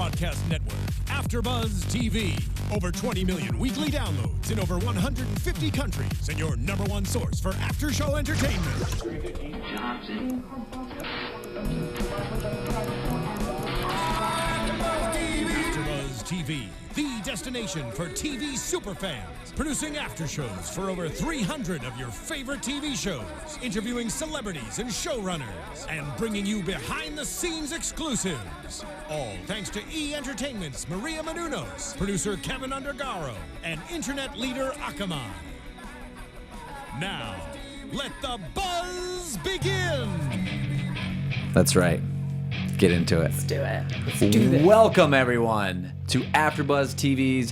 broadcast network, AfterBuzz TV. Over 20 million weekly downloads in over 150 countries, and your number one source for after-show entertainment. AfterBuzz TV, the destination for TV superfans. Producing after-shows for over 300 of your favorite TV shows. Interviewing celebrities and showrunners. And bringing you behind-the-scenes exclusives. All thanks to E! Entertainment's Maria Menounos, producer Kevin Undergaro, and internet leader Akamai. Now, let the buzz begin! That's right. Let's get into it. Let's do it. Let's do this. Welcome, everyone, to AfterBuzz TV's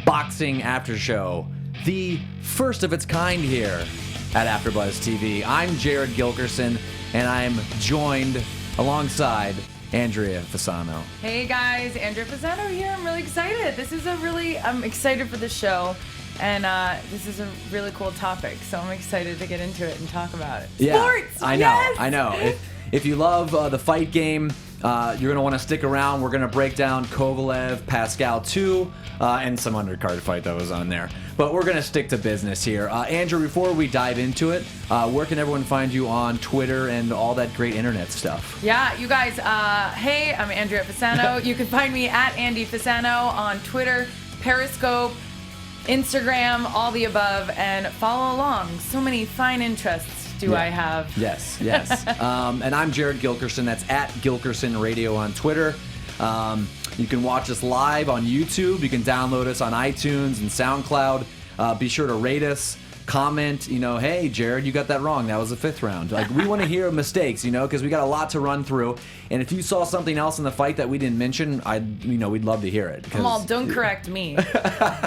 Boxing After Show, the first of its kind here at AfterBuzz TV. I'm Jared Gilkerson, and I'm joined alongside Andrea Fasano. Hey guys, Andrea Fasano here. I'm really excited. I'm excited for the show, and this is a really cool topic, so I'm excited to get into it and talk about it. Yeah, Sports! I know, yes! I know. If you love the fight game, you're going to want to stick around. We're going to break down Kovalev, Pascal 2, and some undercard fight that was on there. But we're going to stick to business here. Andrew, before we dive into it, where can everyone find you on Twitter and all that great internet stuff? Yeah, you guys, hey, I'm Andrea Fasano. You can find me at Andy Fasano on Twitter, Periscope, Instagram, all the above, and follow along. So many fine interests. I have? Yes. And I'm Jared Gilkerson. That's at Gilkerson Radio on Twitter. You can watch us live on YouTube. You can download us on iTunes and SoundCloud. Be sure to rate us, comment, hey, Jared, you got that wrong. That was the fifth round. Like, we want to hear mistakes, because we got a lot to run through. And if you saw something else in the fight that we didn't mention, we'd love to hear it. Kamal, don't correct me.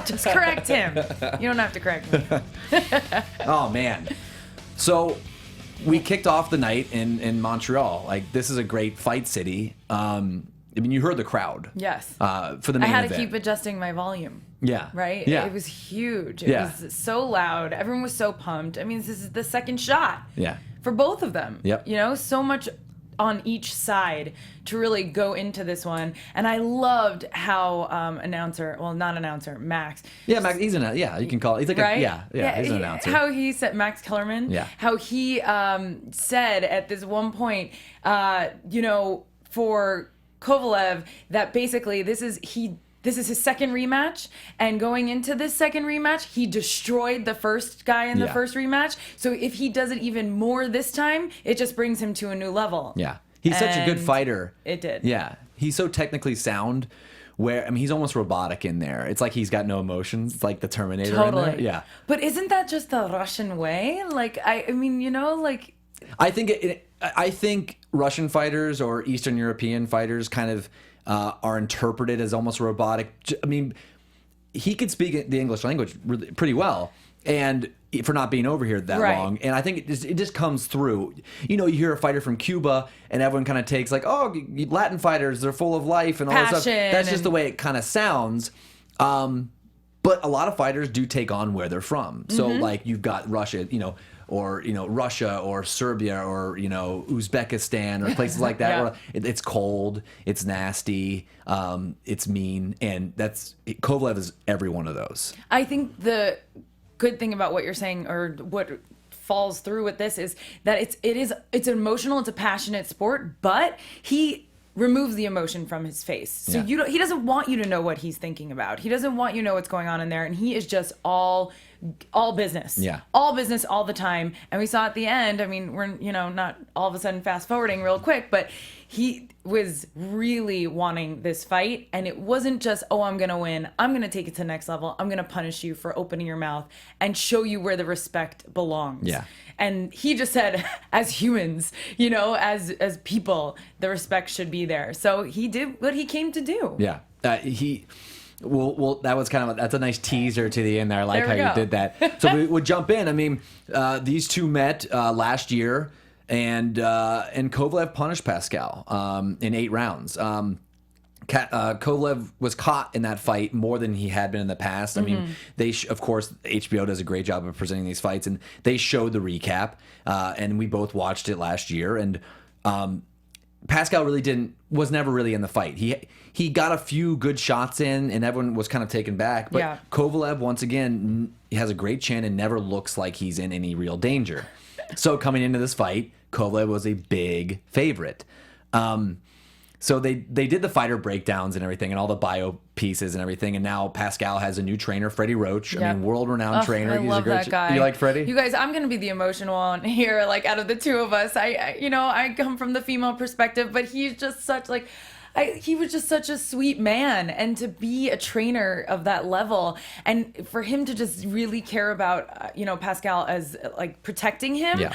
Just correct him. You don't have to correct me. Oh, man. So we kicked off the night in Montreal. Like, this is a great fight city. You heard the crowd. Yes. For the main event. I had to keep adjusting my volume. Yeah. Right? Yeah. It was huge. It was so loud. Everyone was so pumped. I mean, this is the second shot. Yeah. For both of them. Yep. So much on each side to really go into this one. And I loved how Max. Yeah, Max, he's an, you can call it. He's like right? He's an announcer. How he said, Max Kellerman, how he said at this one point, for Kovalev, that basically this is his second rematch, and going into this second rematch, he destroyed the first guy in the first rematch. So if he does it even more this time, it just brings him to a new level. Yeah. He's such a good fighter. It did. Yeah. He's so technically sound where, he's almost robotic in there. It's like he's got no emotions. It's like the Terminator Totally. in there. Yeah. But isn't that just the Russian way? Like, I think Russian fighters or Eastern European fighters kind of are interpreted as almost robotic. He could speak the English language pretty well, and for not being over here that long. And I think it just comes through. You hear a fighter from Cuba, and everyone kind of takes like, oh, Latin fighters, they're full of life and all that stuff. That's just the way it kind of sounds. But a lot of fighters do take on where they're from. So like you've got Russia, or Russia or Serbia or Uzbekistan or places like that where it's cold, it's nasty, it's mean, and Kovalev is every one of those. I think the good thing about what you're saying, or what falls through with this, is that it's emotional, it's a passionate sport, but he removes the emotion from his face. So he doesn't want you to know what he's thinking about. He doesn't want you to know what's going on in there, and he is just all business. Yeah. All business all the time. And we saw at the end, we're, not all of a sudden fast forwarding real quick, but he was really wanting this fight, and it wasn't just, I'm going to win. I'm going to take it to the next level. I'm going to punish you for opening your mouth and show you where the respect belongs. Yeah. And he just said, as humans, as people, the respect should be there. So he did what he came to do. Yeah. Well, that was that's a nice teaser to the end there. I like how you did that. So we'll jump in. These two met last year, and Kovalev punished Pascal in 8 rounds. Kovalev was caught in that fight more than he had been in the past. Of course, HBO does a great job of presenting these fights, and they showed the recap, and we both watched it last year, and Pascal really was never really in the fight. He got a few good shots in, and everyone was kind of taken back. But Kovalev, once again, has a great chin and never looks like he's in any real danger. So coming into this fight, Kovalev was a big favorite. So they did the fighter breakdowns and everything, and all the bio pieces and everything. And now Pascal has a new trainer, Freddie Roach. I mean, world-renowned trainer. I love that guy. You like Freddie? You guys, I'm going to be the emotional one here, like out of the two of us. I come from the female perspective, but he's just such like. He was just such a sweet man, and to be a trainer of that level, and for him to just really care about, Pascal as like protecting him,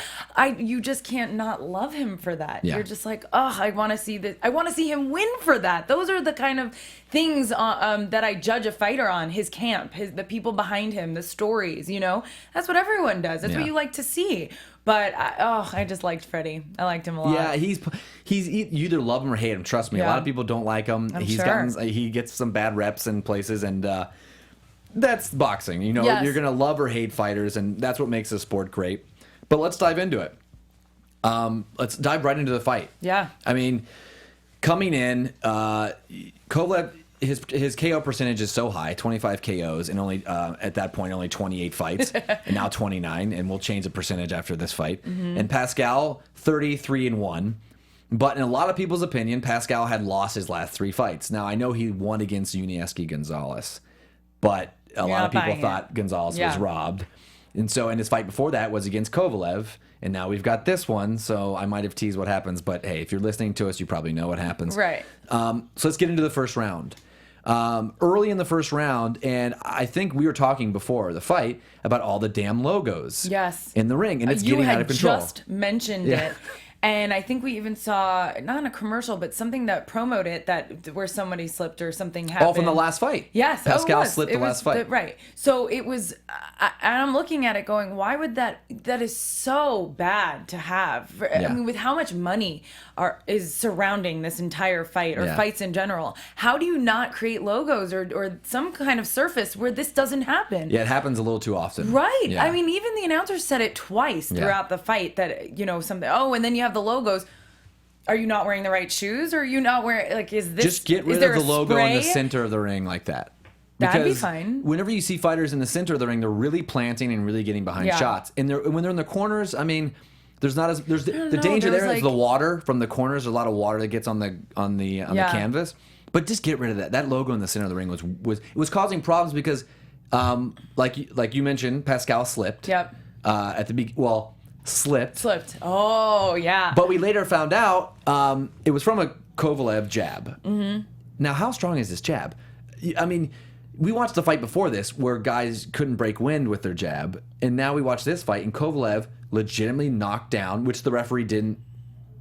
you just can't not love him for that. You're just like, oh, I want to see this. I want to see him win for that. Those are the kind of things that I judge a fighter on. His camp, the people behind him, the stories. That's what everyone does. That's what you like to see. But I just liked Freddie. I liked him a lot. Yeah, you either love him or hate him. Trust me, a lot of people don't like him. He gets some bad reps in places, and that's boxing. You're gonna love or hate fighters, and that's what makes the sport great. But let's dive into it. Let's dive right into the fight. Yeah. I mean, coming in, Kovalev. His KO percentage is so high, 25 KOs, and only at that point only 28 fights, and now 29, and we'll change the percentage after this fight. And Pascal 33-1, but in a lot of people's opinion, Pascal had lost his last 3 fights. Now I know he won against Yunieski Gonzalez, but a lot of people thought Gonzalez was robbed, and so his fight before that was against Kovalev. And now we've got this one, so I might have teased what happens, but hey, if you're listening to us, you probably know what happens. Right. So let's get into the first round. Early in the first round, and I think we were talking before the fight about all the damn logos in the ring, and it's getting out of control. You had just mentioned it. And I think we even saw, not in a commercial, but something that promoted that where somebody slipped or something happened. Oh, from the last fight. Yes. Pascal slipped the last fight. Right. So it was, and I'm looking at it going, why would that is so bad to have. I mean, with how much money is surrounding this entire fight or fights in general, how do you not create logos or some kind of surface where this doesn't happen? Yeah, it happens a little too often. Right. Yeah. I mean, even the announcer said it twice throughout the fight that, something, and then you have the logos. Are you not wearing the right shoes? Or are you not wearing, like, is this... Just get rid of the logo in the center of the ring like that. That'd be fine. Whenever you see fighters in the center of the ring, they're really planting and really getting behind shots. And when they're in the corners, I mean... There's the danger there is the water from the corners. There's a lot of water that gets on the canvas. But just get rid of that. That logo in the center of the ring was causing problems because, like you mentioned, Pascal slipped. Yep. Slipped. Oh yeah. But we later found out it was from a Kovalev jab. Mm-hmm. Now, how strong is this jab? I mean, we watched the fight before this where guys couldn't break wind with their jab, and now we watch this fight, and Kovalev legitimately knocked down, which the referee didn't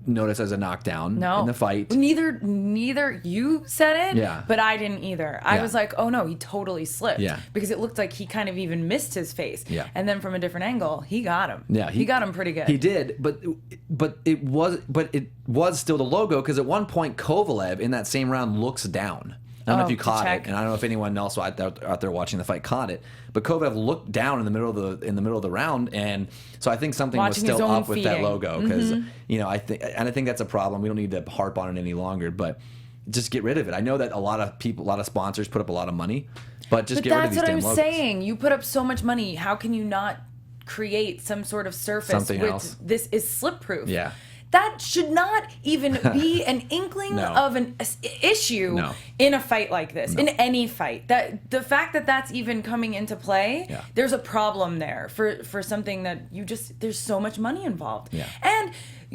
notice as a knockdown in the fight. Neither you said it, but I didn't either. I was like, oh no, he totally slipped. Yeah. Because it looked like he kind of even missed his face. Yeah. And then from a different angle, he got him. Yeah. He got him pretty good. He did, but it was still the logo, because at one point Kovalev in that same round looks down. I don't know if you caught it, and I don't know if anyone else out there watching the fight caught it. But Kovalev looked down in the middle of the round, and so I think something was still up with that logo, because I think that's a problem. We don't need to harp on it any longer, but just get rid of it. I know that a lot of sponsors put up a lot of money, but get rid of these damn logos. That's what I'm saying. You put up so much money. How can you not create some sort of surface this is slip proof? Yeah. That should not even be an inkling of an issue in a fight like this, in any fight. That the fact that that's even coming into play, there's a problem there for something that there's so much money involved. Yeah. And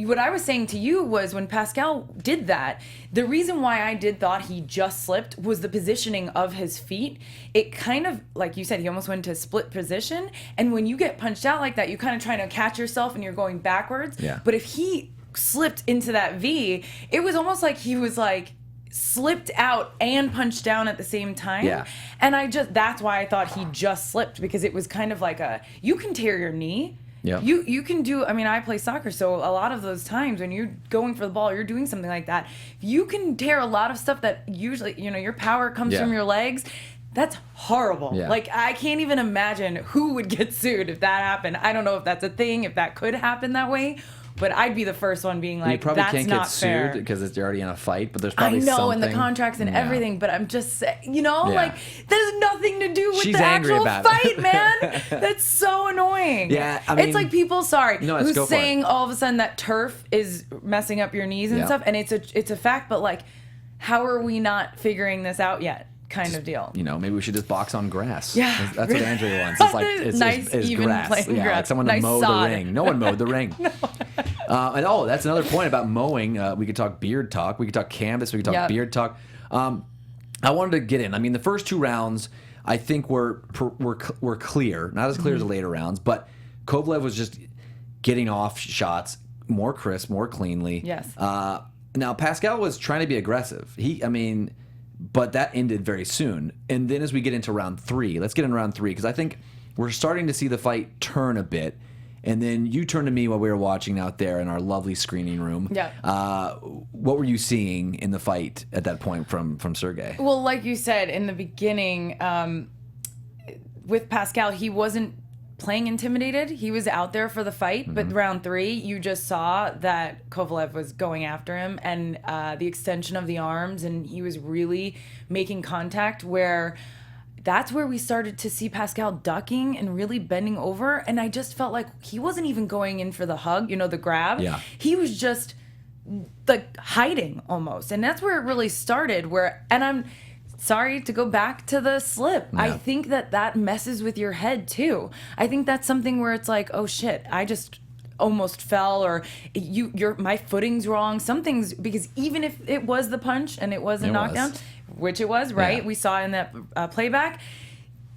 what I was saying to you was when Pascal did that, the reason why I thought he just slipped was the positioning of his feet. It kind of, like you said, he almost went to split position. And when you get punched out like that, you kind of trying to catch yourself and you're going backwards. Yeah. But if he slipped into that V, it was almost like he was like slipped out and punched down at the same time. Yeah. And that's why I thought he just slipped, because it was kind of like you can tear your knee. Yeah. You can do, I mean, I play soccer, so a lot of those times when you're going for the ball, you're doing something like that, you can tear a lot of stuff that usually, your power comes from your legs. That's horrible. Yeah. Like, I can't even imagine who would get sued if that happened. I don't know if that's a thing, if that could happen that way. But I'd be the first one being like, you probably that's can't not get fair. sued because you're already in a fight, but there's I probably know, something. and the contracts and everything, but I'm just saying, you know, Yeah. like, that has nothing to do with She's the angry actual about fight, it. man. That's so annoying. Yeah, I mean, it's like people, No, let's who's go for saying it. all of a sudden that turf is messing up your knees and Yeah. stuff, and it's a fact, but like, how are we not figuring this out yet? Kind of deal. You know, maybe we should just box on grass. Yeah, That's what Andrea wants. It's like it's Nice, even grass. plain Yeah, grass. like someone Nice to mow sod. the ring. No one mowed the ring. And that's another point about mowing. We could talk beard talk. We could talk canvas. We could talk Yep. beard talk. I wanted to get in. I mean, the first 2 rounds, I think were clear. Not as clear as the later rounds, but Kovalev was just getting off shots more crisp, more cleanly. Yes. Now Pascal was trying to be aggressive. But that ended very soon. And then as we get into round 3, let's get into round 3 because I think we're starting to see the fight turn a bit. And then you turned to me while we were watching out there in our lovely screening room. Yeah. What were you seeing in the fight at that point from Sergey? Well, like you said in the beginning, with Pascal, he wasn't playing intimidated. He was out there for the fight. But round 3, you just saw that Kovalev was going after him and the extension of the arms, and he was really making contact where that's where we started to see Pascal ducking and really bending over. And I just felt like he wasn't even going in for the hug, the grab. Yeah. He was just like hiding almost. And that's where it really started and I'm sorry to go back to the slip. Yeah. I think that messes with your head too. I think that's something where it's like, oh shit, I just almost fell, or my footing's wrong. Something's, because even if it was the punch and it was a knockdown, which it was, right? Yeah. We saw in that playback.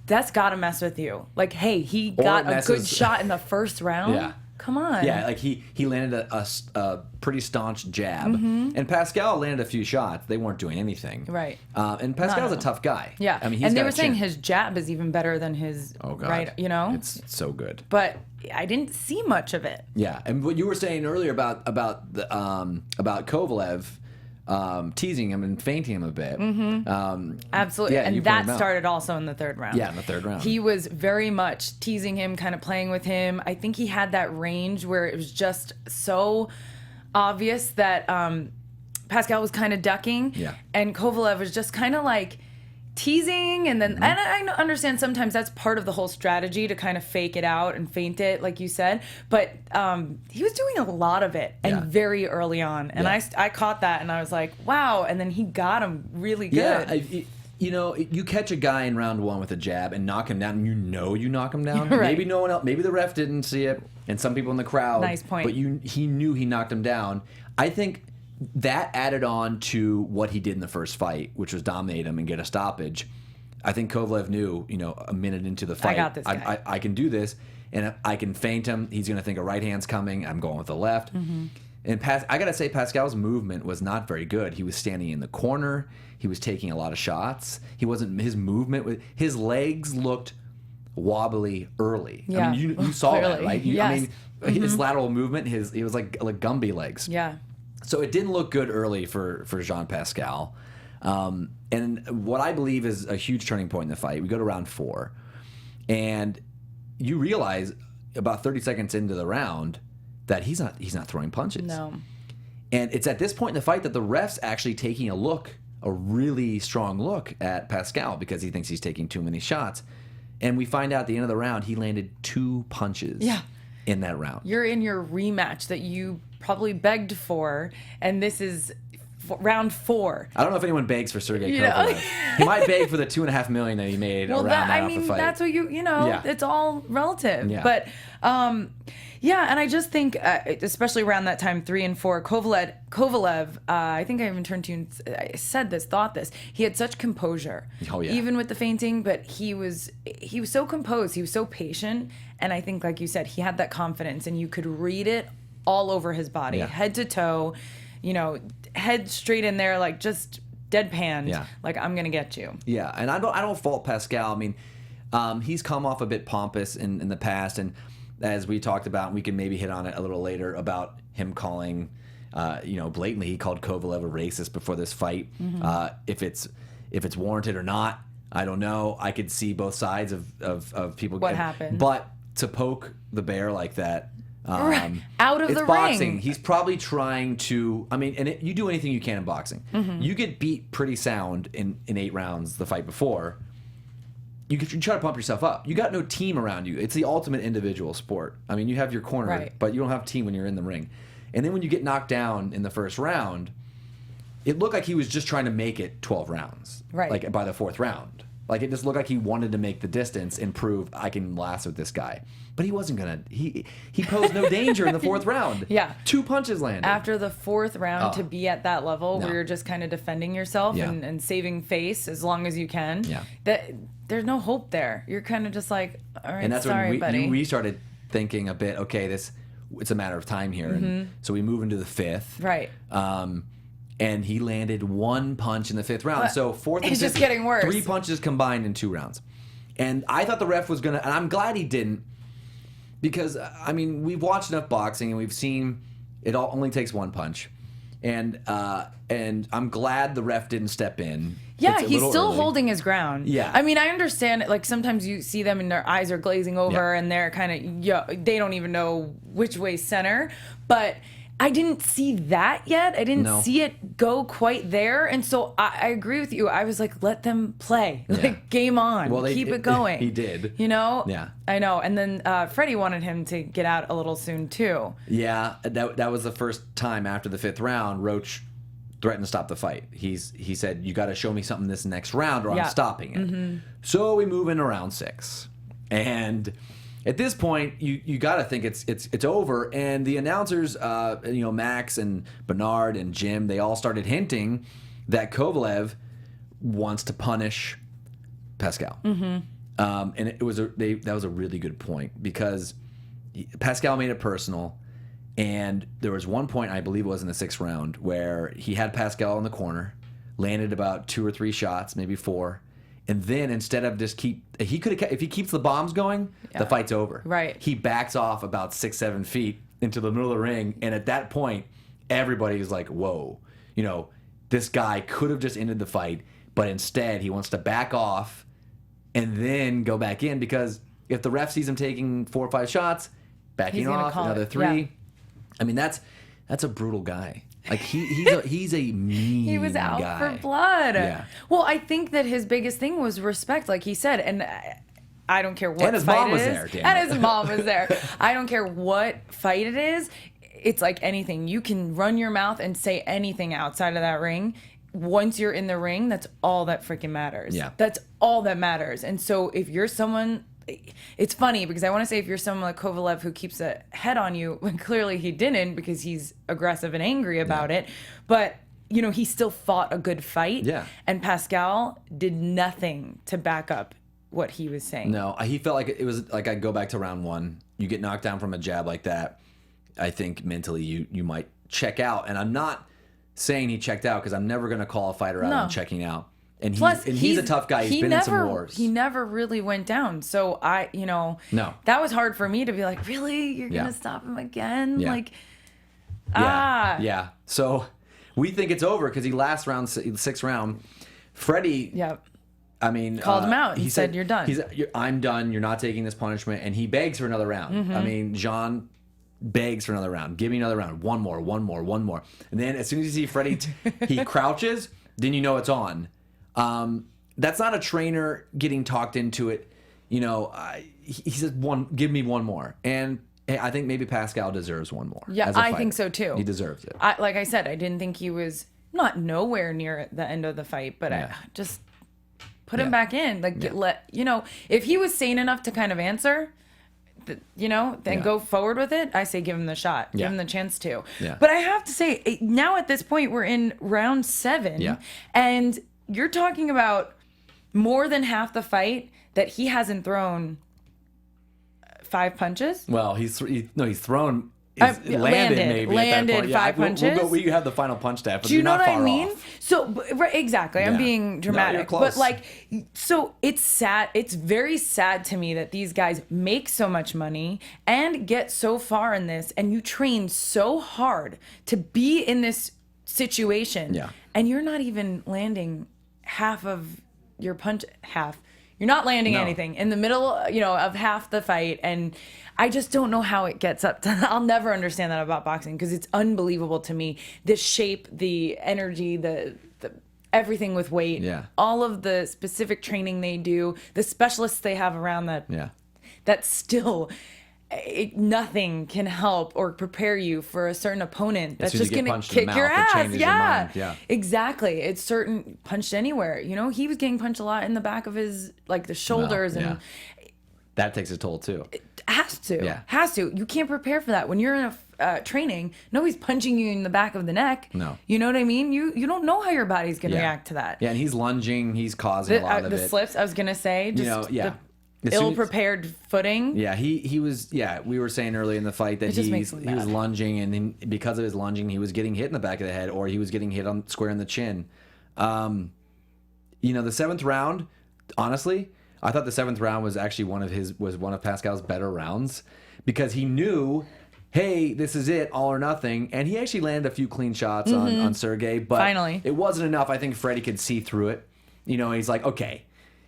That's gotta mess with you. Like, hey, he got a good shot in the first round. Yeah. Come on. Yeah, like he landed a pretty staunch jab, and Pascal landed a few shots. They weren't doing anything. Right. And Pascal's a tough guy. Yeah. I mean, and they got were a saying chin. his jab is even better than his right. It's so good. But I didn't see much of it. Yeah, and what you were saying earlier about Kovalev. Teasing him and feinting him a bit. Absolutely. Yeah, and you that pointed him out. started also in the third round. Yeah, in the third round. He was very much teasing him, kind of playing with him. I think he had that range where it was just so obvious that Pascal was kind of ducking. Yeah. And Kovalev was just kind of like teasing, and then and I understand sometimes that's part of the whole strategy to kind of fake it out and feint it, like you said, but he was doing a lot of it and very early on, and I caught that and I was like, wow. And then he got him really good. Yeah, you catch a guy in round 1 with a jab and knock him down, and you knock him down. Right. Maybe no one else, maybe the ref didn't see it, and some people in the crowd. Nice point. But he knew he knocked him down. I think that added on to what he did in the first fight, which was dominate him and get a stoppage. I think Kovalev knew, a minute into the fight, I got this guy. I can do this, and I can feint him. He's going to think a right hand's coming. I'm going with the left. And I got to say, Pascal's movement was not very good. He was standing in the corner. He was taking a lot of shots. His movement, his legs looked wobbly early. Yeah. I mean, you saw that, Clearly. right? Yes. I mean, his lateral movement, it was like Gumby legs. Yeah. So it didn't look good early for Jean Pascal. And what I believe is a huge turning point in the fight, we go to round 4, and you realize about 30 seconds into the round that he's not throwing punches. No. And it's at this point in the fight that the ref's actually taking a really strong look at Pascal because he thinks he's taking too many shots. And we find out at the end of the round he landed 2 punches in that round. You're in your rematch that you probably begged for, and this is round 4. I don't know if anyone begs for Sergey Kovalev. He might beg for the $2.5 million that he made around that off the fight. That's what it's all relative. Yeah. But and I just think, especially around that time, 3 and 4, Kovalev, I think I even turned to you and I said this, thought this. He had such composure, even with the feinting, but he was so composed. He was so patient, and I think, like you said, he had that confidence, and you could read it all over his body, head to toe, head straight in there, like just deadpan, like I'm gonna get you. Yeah, and I don't fault Pascal. I mean, he's come off a bit pompous in the past, and as we talked about, we can maybe hit on it a little later about him calling, blatantly he called Kovalev a racist before this fight. If it's warranted or not, I don't know. I could see both sides of people. What happened? But to poke the bear like that Out of it's the boxing. ring. He's probably trying to. I mean, you do anything you can in boxing. You get beat pretty sound in 8 rounds the fight before. You try to pump yourself up. You got no team around you. It's the ultimate individual sport. I mean, you have your corner, Right. but you don't have a team when you're in the ring. And then when you get knocked down in the first round, it looked like he was just trying to make it 12 rounds. Right. Like by the 4th round. Like it just looked like he wanted to make the distance and prove I can last with this guy. But he wasn't gonna. He posed no danger in the 4th round. Yeah. 2 punches landed. After the 4th round, to be at that level No. where you're just kind of defending yourself Yeah. and saving face as long as you can. Yeah. That there's no hope there. You're kind of just like, all right, And that's sorry, when buddy. we started thinking a bit. Okay, it's a matter of time here. And so we move into the 5th. Right. And he landed 1 punch in the 5th round. But So 4th and it's 5th, just getting worse. 3 punches combined in 2 rounds. And I thought the ref was gonna, and I'm glad he didn't, because I mean we've watched enough boxing and we've seen it only takes 1 punch, and I'm glad the ref didn't step in. Yeah, It's a he's little still early. holding his ground. Yeah. I mean, I understand it. Like, sometimes you see them and their eyes are glazing over Yeah. and they're kind of, they don't even know which way center. But I didn't see that yet. I didn't No. see it go quite there. And so I agree with you. I was like, let them play. Yeah. Like, game on. Well, Keep it going. He did. You know? Yeah. I know. And then Freddie wanted him to get out a little soon, too. Yeah, that was the first time after the 5th round, Roach threatened to stop the fight. He said, you got to show me something this next round or I'm Yeah. stopping it. So we move into round 6. And at this point, you got to think it's over. And the announcers, Max and Bernard and Jim, they all started hinting that Kovalev wants to punish Pascal. And that was a really good point because Pascal made it personal. And there was one point, I believe it was in the 6th round, where he had Pascal in the corner, landed about 2 or 3 shots, maybe 4. And then instead of just if he keeps the bombs going, the fight's over. Right. He backs off about 6-7 feet into the middle of the ring, and at that point, everybody is like, "Whoa, this guy could have just ended the fight, but instead he wants to back off and then go back in because if the ref sees him taking 4 or 5 shots, backing He's gonna off call another it. 3." Yeah. I mean, that's a brutal guy. Like he's a mean He was out guy. for blood. Yeah. Well, I think that his biggest thing was respect, like he said, and I don't care what And his fight mom it was is. there, damn And it. his mom was there. I don't care what fight it is. It's like anything. You can run your mouth and say anything outside of that ring. Once you're in the ring, that's all that freaking matters. Yeah. That's all that matters. And so if you're someone, it's funny because I want to say if you're someone like Kovalev who keeps a head on you, when clearly he didn't because he's aggressive and angry about it, but he still fought a good fight. Yeah. And Pascal did nothing to back up what he was saying. No, he felt like it was like I go back to round 1. You get knocked down from a jab like that. I think mentally you might check out, and I'm not saying he checked out because I'm never going to call a fighter out on checking out. And he's a tough guy. He's been in some wars. He never really went down. So No. that was hard for me to be like, really? You're going to stop him again? Yeah. Like, Yeah. So we think it's over because he last round, 6th round. Freddie, yeah. I mean, Called him out. He said, "You're done." I'm done. You're not taking this punishment. And he begs for another round. I mean, Jean begs for another round. Give me another round. One more. And then as soon as you see Freddie, he crouches, then you know it's on. That's not a trainer getting talked into it. He says, give me one more. And I think maybe Pascal deserves one more. Yeah, as a I fighter. think so too. He deserves it. Like I said, I didn't think he was not nowhere near the end of the fight, but I just put him back in. Like, if he was sane enough to kind of answer, then go forward with it, I say give him the shot. Give him the chance to. Yeah. But I have to say, now at this point, we're in round 7. Yeah. And you're talking about more than half the fight that he hasn't thrown 5 punches. Well, he's thrown. Landed Maybe at that point. 5 punches. We have the final punch stat, but Do you know you're not what I far mean? off. So exactly, I'm Yeah. being No, dramatic, you're but close. so it's sad. It's very sad to me that these guys make so much money and get so far in this, and you train so hard to be in this situation, Yeah. and you're not even landing half of your punch. You're not landing No. anything in the middle, of half the fight. And I just don't know how it gets up to that. I'll never understand that about boxing because it's unbelievable to me. The shape, the energy, the everything with weight, all of the specific training they do, the specialists they have around that still nothing can help or prepare you for a certain opponent that's just going to kick your ass. Yeah, exactly. It's certain punched anywhere. He was getting punched a lot in the back of his the shoulders and that takes a toll too. It has to. Yeah. Has to. You can't prepare for that when you're in a training. Nobody's punching you in the back of the neck. No. You know what I mean? You don't know how your body's going to react to that. Yeah, and he's lunging. He's causing a lot of the it. slips. I was going to say. Just the As soon as- ill-prepared footing. Yeah, he was. Yeah, we were saying early in the fight that he was lunging, and then because of his lunging, he was getting hit in the back of the head, or he was getting hit on square in the chin. The 7th round, honestly, I thought the 7th round was actually one of Pascal's better rounds because he knew, hey, this is it, all or nothing, and he actually landed a few clean shots on Sergey, but finally it wasn't enough. I think Freddie could see through it. He's like, okay.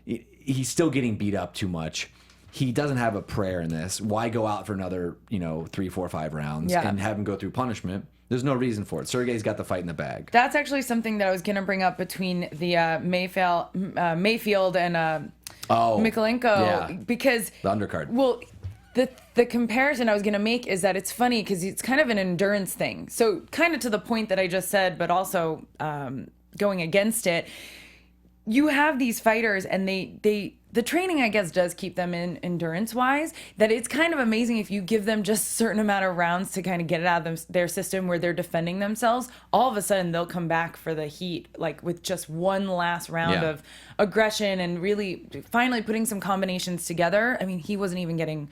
He's still getting beat up too much. He doesn't have a prayer in this. Why go out for another, 3, 4, 5 rounds and have him go through punishment? There's no reason for it. Sergey's got the fight in the bag. That's actually something that I was going to bring up between the Mayfield and Mikalenko because the undercard. Well, the comparison I was going to make is that it's funny because it's kind of an endurance thing. So kind of to the point that I just said, but also going against it. You have these fighters and the training, I guess, does keep them in endurance wise, that it's kind of amazing if you give them just a certain amount of rounds to kind of get it out of their system where they're defending themselves. All of a sudden they'll come back for the heat, with just one last round of aggression and really finally putting some combinations together. I mean, he wasn't even getting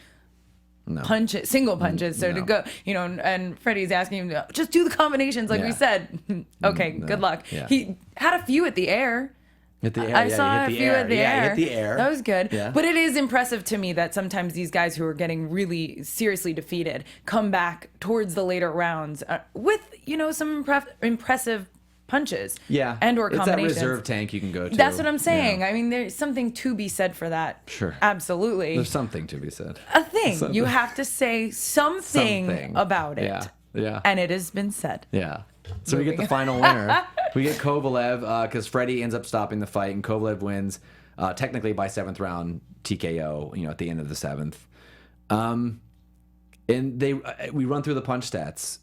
single punches. So to go, and Freddie's asking him, just do the combinations like we said. Okay, good luck. Yeah. He had a few at the air. I saw a few at the air. He hit the air. That was good. Yeah. But it is impressive to me that sometimes these guys who are getting really seriously defeated come back towards the later rounds with, some impressive punches. Yeah. And or combinations. It's that reserve tank you can go to. That's what I'm saying. Yeah. I mean, there's something to be said for that. Sure. Absolutely. There's something to be said. A thing. You have to say something about it. Yeah. Yeah. And it has been said. Yeah. So we get the final winner. We get Kovalev because Freddie ends up stopping the fight, and Kovalev wins technically by 7th round TKO. At the end of the 7th. And we run through the punch stats.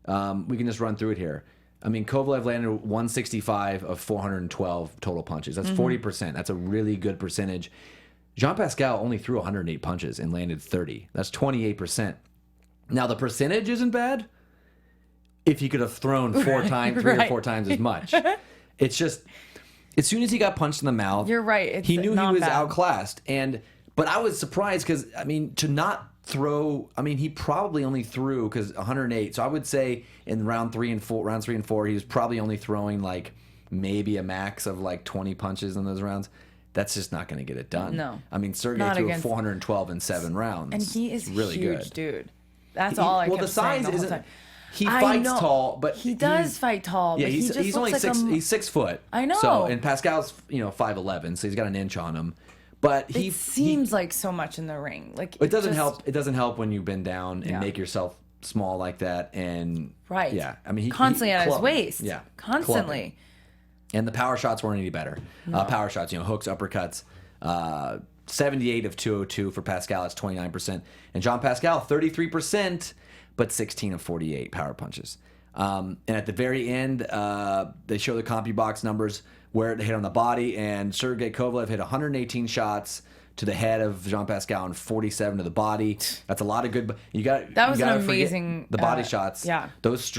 We can just run through it here. I mean, Kovalev landed 165 of 412 total punches. That's 40%. That's a really good percentage. Jean Pascal only threw 108 punches and landed 30. That's 28%. Now the percentage isn't bad. If he could have thrown 3 or 4 times as much. It's just, as soon as he got punched in the mouth, you're right. He knew he was outclassed. But I was surprised because, to not throw, he probably only threw, because 108. So I would say in rounds 3 and 4, he was probably only throwing maybe a max of 20 punches in those rounds. That's just not going to get it done. No. Sergey threw 412 in 7 rounds. And he is really huge, good. Dude. That's all I kept saying the whole time. He fights tall, but he does fight tall. Yeah, but he's only he's 6 foot. I know. So and Pascal's 5'11", so he's got an inch on him. But it seems like so much in the ring. It doesn't help. It doesn't help when you bend down and make yourself small like that. And right. Yeah. He constantly at his waist. Yeah. Constantly. Clubbing. And the power shots weren't any better. No. Power shots, hooks, uppercuts. 78 of 202 for Pascal. That's 29%. And Jean Pascal, 33%. But 16 of 48 power punches. And at the very end, they show the CompuBox numbers where it hit on the body, and Sergey Kovalev hit 118 shots to the head of Jean Pascal and 47 to the body. That's a lot of good. That was an amazing. The body shots. Yeah. Those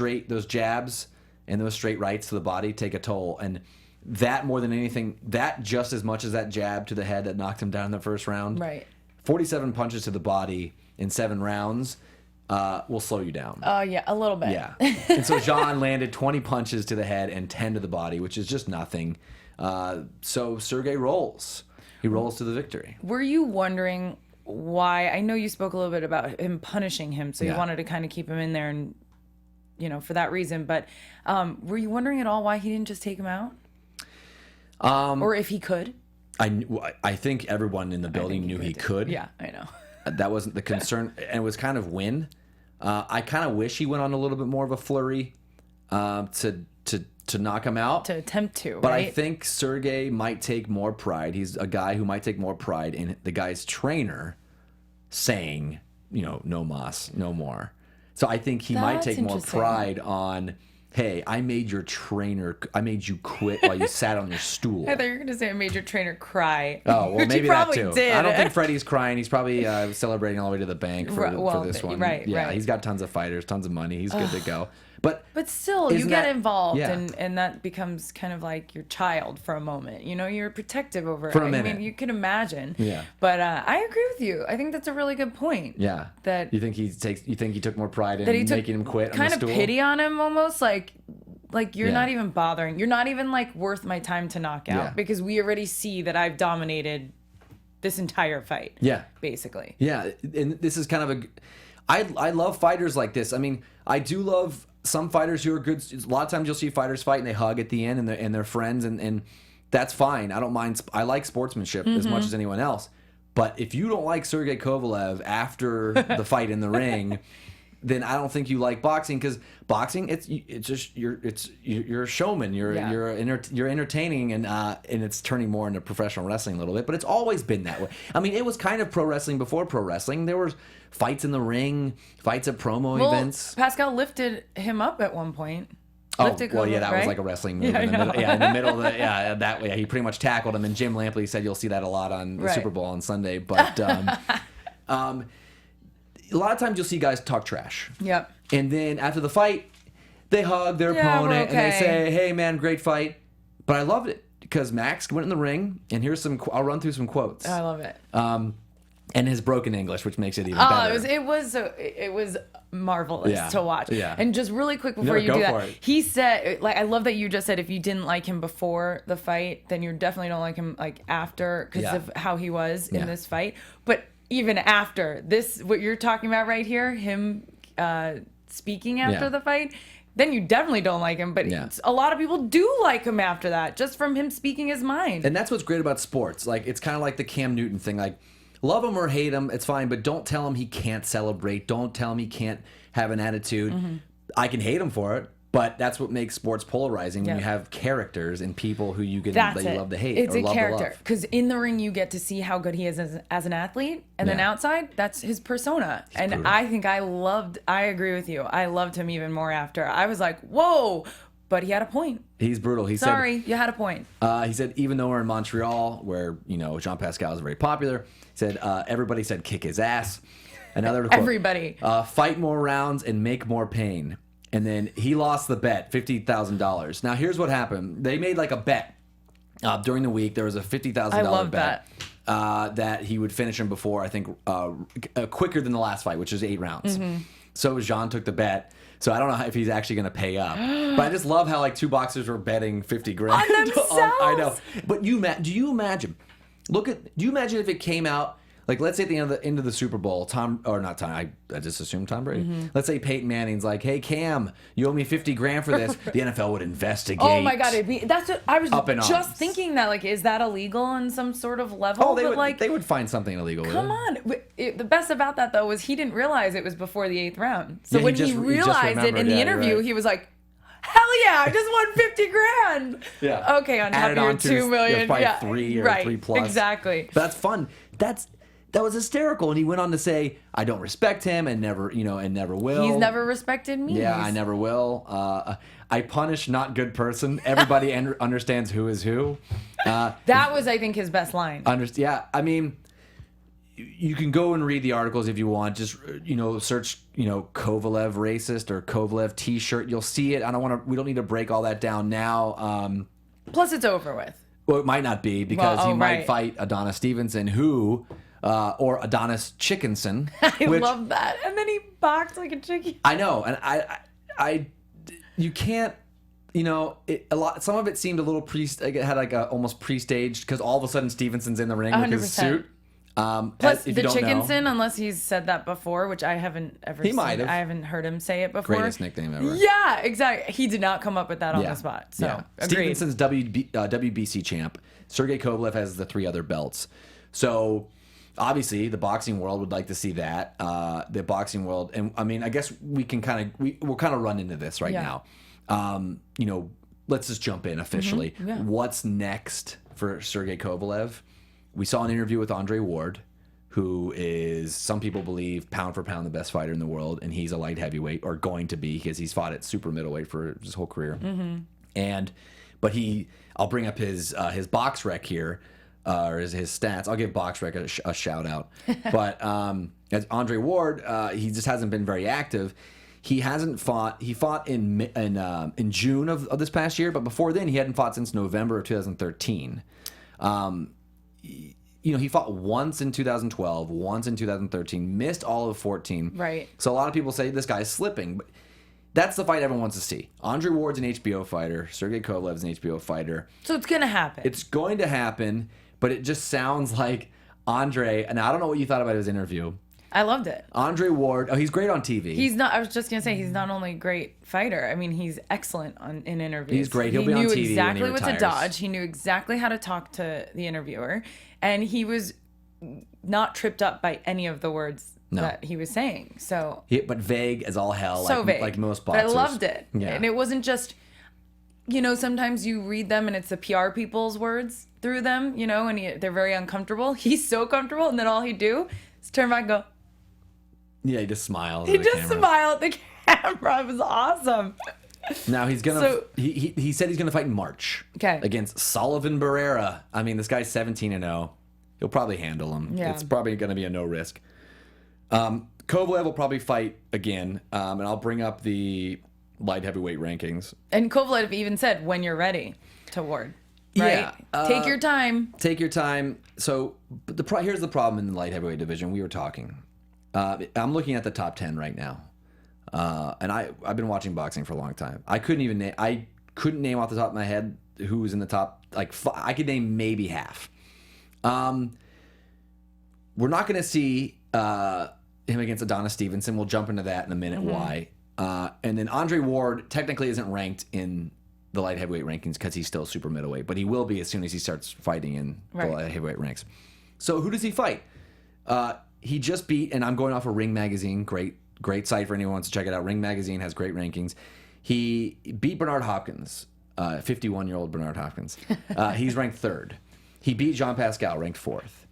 jabs and those straight rights to the body take a toll, and that more than anything, that just as much as that jab to the head that knocked him down in the first round. Right. 47 punches to the body in 7 rounds. Will slow you down. Yeah, a little bit. Yeah. And so Jean landed 20 punches to the head and 10 to the body, which is just nothing. So Sergey rolls. He rolls to the victory. Were you wondering why? I know you spoke a little bit about him punishing him, so you wanted to kind of keep him in there and, for that reason. But were you wondering at all why he didn't just take him out? Or if he could? I think everyone in the building knew he could. Yeah, I know. That wasn't the concern, and it was kind of when. I kind of wish he went on a little bit more of a flurry to knock him out. To attempt to, But right? I think Sergey might take more pride. He's a guy who might take more pride in the guy's trainer saying, no mas, no more. So I think he might That's take more interesting. pride on, hey, I made you quit while you sat on your stool. I thought you were going to say I made your trainer cry. Oh, well, Which maybe he that probably too. Did. I don't think Freddie's crying. He's probably celebrating all the way to the bank for this one. Right, yeah, right. He's got tons of fighters, tons of money. He's good to go. But still, you isn't get that- involved, yeah. and that becomes kind of like your child for a moment. You're protective over it. For a I minute. mean, you can imagine. Yeah. But I agree with you. I think that's a really good point. Yeah. That you think he took more pride in that he took making him quit on kind the of stool? pity on him, almost like you're Yeah. not even bothering. You're not even like worth my time to knock out Yeah. because we already see that I've dominated this entire fight. Yeah. Basically. Yeah, and this is kind of I love fighters like this. I mean, I do love some fighters who are good. A lot of times you'll see fighters fight and they hug at the end and they're friends and that's fine. I don't mind. I like sportsmanship as much as anyone else. But if you don't like Sergey Kovalev after the fight in the ring, then I don't think you like boxing, because boxing it's just you're a showman. You're entertaining and it's turning more into professional wrestling a little bit. But it's always been that way. I mean, it was kind of pro wrestling before pro wrestling. There was fights in the ring, fights at promo events. Pascal lifted him up at one point. Oh, Lifted well, yeah, Kovalev, that right? was like a wrestling move. Yeah, I in the know. middle, in the middle of that way. Yeah, he pretty much tackled him, and Jim Lampley said you'll see that a lot on the Right. Super Bowl on Sunday. But a lot of times you'll see guys talk trash. Yep. And then after the fight, they hug their Yeah, we're opponent and they okay. say, "Hey, man, great fight." But I loved it because Max went in the ring, and here's some. I'll run through some quotes. I love it. And his broken English, which makes it even Oh, better. it was marvelous Yeah, to watch. yeah. And just really quick before No, you go do that, for it. he said, like, I love that you just said if you didn't like him before the fight, then you definitely don't like him like after because Yeah. of how he was Yeah. in this fight. But even after this, what you're talking about right here, him speaking after Yeah. the fight. Then you definitely don't like him, but Yeah. a lot of people do like him after that, just from him speaking his mind. And that's what's great about sports. Like, it's kind of like the Cam Newton thing. Like, love him or hate him, it's fine, but don't tell him he can't celebrate. Don't tell him he can't have an attitude. Mm-hmm. I can hate him for it, but that's what makes sports polarizing when Yeah. you have characters and people who you can That's that you it. love to hate It's or a love character to love. because in the ring you get to see how good he is as an athlete, and then Yeah. outside that's his persona. And brutal. I think I agree with you. I loved him even more after. I was like, whoa, but he had a point. He's brutal. He Sorry, you had a point. He said, even though we're in Montreal, where Jean Pascal is very popular, he said everybody said kick his ass. Another quote, Everybody. fight more rounds and make more pain. And then he lost the bet, $50,000. Now here's what happened. They made like a bet during the week. There was a $50,000 I love bet that he would finish him before, I think, quicker than the last fight, which is 8 rounds. Mm-hmm. So Jean took the bet. So I don't know if he's actually going to pay up. But I just love how like two boxers were betting 50 grand. On themselves. I know. But do you imagine? Do you imagine if it came out, like, let's say at the end of the Super Bowl, I just assumed Tom Brady. Mm-hmm. Let's say Peyton Manning's like, "Hey Cam, you owe me 50 grand for this." The NFL would investigate. Oh my God, that's what I was Up in just arms. thinking. That like, is that illegal on some sort of level? Oh, But, they would find something illegal with it. Come on. The best about that, though, was he didn't realize it was before the 8th round. So Yeah, when he he just realized it remembered. in the Yeah, you're interview, right. he was like, hell yeah, I just won 50 grand. Yeah. Okay, on top Added of your on to 2 million. probably Yeah. 3 or right. 3 plus. Exactly. But that's fun. That was hysterical. And he went on to say, "I don't respect him and never will." He's never respected me. Yeah, I never will. I punish not good person. Everybody understands who is who. That was, I think, his best line. Yeah, I mean, you can go and read the articles if you want. Just search Kovalev racist or Kovalev T-shirt. You'll see it. We don't need to break all that down now. Plus, it's over with. Well, it might not be because he might right. fight Adonis Stevenson, or Adonis Chickenson. I love that. And then he boxed like a chicken. I know, and I you can't, some of it seemed a little it had like a almost pre-staged because all of a sudden Stevenson's in the ring with his 100%. suit. Plus, if the you don't know, Chickenson, unless he's said that before, which I haven't ever seen. might have. I haven't heard him say it before. greatest nickname ever. Yeah, exactly. He did not come up with that on the spot. So, agreed. Stevenson's WBC champ. Sergey Kovalev has the 3 other belts. So, obviously, the boxing world would like to see that. The boxing world, and I mean, I guess we can we'll kind of run into this right now. Let's just jump in officially. Mm-hmm. Yeah. What's next for Sergey Kovalev? We saw an interview with Andre Ward, who is, some people believe, pound for pound the best fighter in the world, and he's a light heavyweight, or going to be, because he's fought at super middleweight for his whole career. Mm-hmm. But I'll bring up his box rec here, or his stats. I'll give box rec a shout out. But as Andre Ward, he just hasn't been very active. He hasn't fought. He fought in June of this past year, but before then he hadn't fought since November of 2013. He fought once in 2012, once in 2013, missed all of 14. Right. So a lot of people say this guy's slipping, but that's the fight everyone wants to see. Andre Ward's an HBO fighter. Sergey Kovalev's an HBO fighter. So it's going to happen. It's going to happen, but it just sounds like Andre, and I don't know what you thought about his interview. I loved it. Andre Ward, he's great on TV. He's not. I was just gonna say he's not only a great fighter. I mean, he's excellent in interviews. He's great. He'll be on TV when he knew exactly what to retires. dodge. He knew exactly how to talk to the interviewer, and he was not tripped up by any of the words that he was saying. So, but vague as all hell. So vague, like most but boxers. I loved it. Yeah. And it wasn't just. Sometimes you read them and it's the PR people's words through them. And they're very uncomfortable. He's so comfortable, and then all he'd do is turn back and go. Yeah, he just smiles. He just smiled at the camera. It was awesome. Now he's gonna. So, he said he's gonna fight in March. Okay. Against Sullivan Barrera. I mean, this guy's 17-0. He'll probably handle him. Yeah. It's probably gonna be a no risk. Kovalev will probably fight again, and I'll bring up the light heavyweight rankings. And Kovalev even said, "When you're ready to Ward." Right? Yeah. Take your time. Take your time. So, but here's the problem in the light heavyweight division. We were talking. I'm looking at the top 10 right now, and I've been watching boxing for a long time. I couldn't name off the top of my head who was in the top. I could name maybe half. We're not going to see him against Adonis Stevenson. We'll jump into that in a minute. Mm-hmm. Why? And then Andre Ward technically isn't ranked in the light heavyweight rankings because he's still super middleweight, but he will be as soon as he starts fighting in the light heavyweight ranks. So who does he fight? He just beat, and I'm going off of Ring Magazine, great site for anyone who wants to check it out. Ring Magazine has great rankings. He beat Bernard Hopkins, 51-year-old Bernard Hopkins. He's ranked 3rd. He beat Jean Pascal, ranked 4th.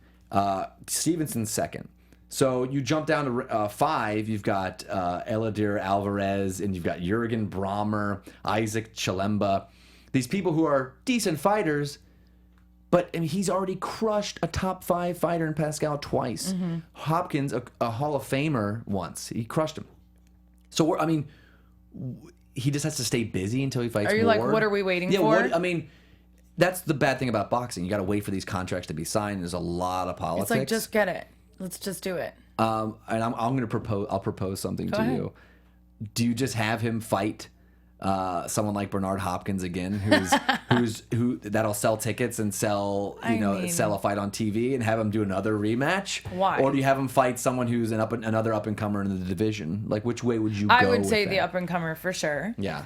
Stevenson's 2nd. So you jump down to 5, you've got Eladir Alvarez, and you've got Jurgen Brahmer, Isaac Chilemba. These people who are decent fighters, but he's already crushed a top 5 fighter in Pascal twice. Mm-hmm. Hopkins, a Hall of Famer, once. He crushed him. So, he just has to stay busy until he fights more. Are you like, what are we waiting for? That's the bad thing about boxing. You got to wait for these contracts to be signed. There's a lot of politics. It's like, just get it. Let's just do it. And I'm going to propose. I'll propose something to you. Do you just have him fight someone like Bernard Hopkins again, who that'll sell tickets and sell a fight on TV, and have him do another rematch? Why? Or do you have him fight someone who's another up and comer in the division? Like, which way would you go? I would say with the that? up and comer for sure. Yeah.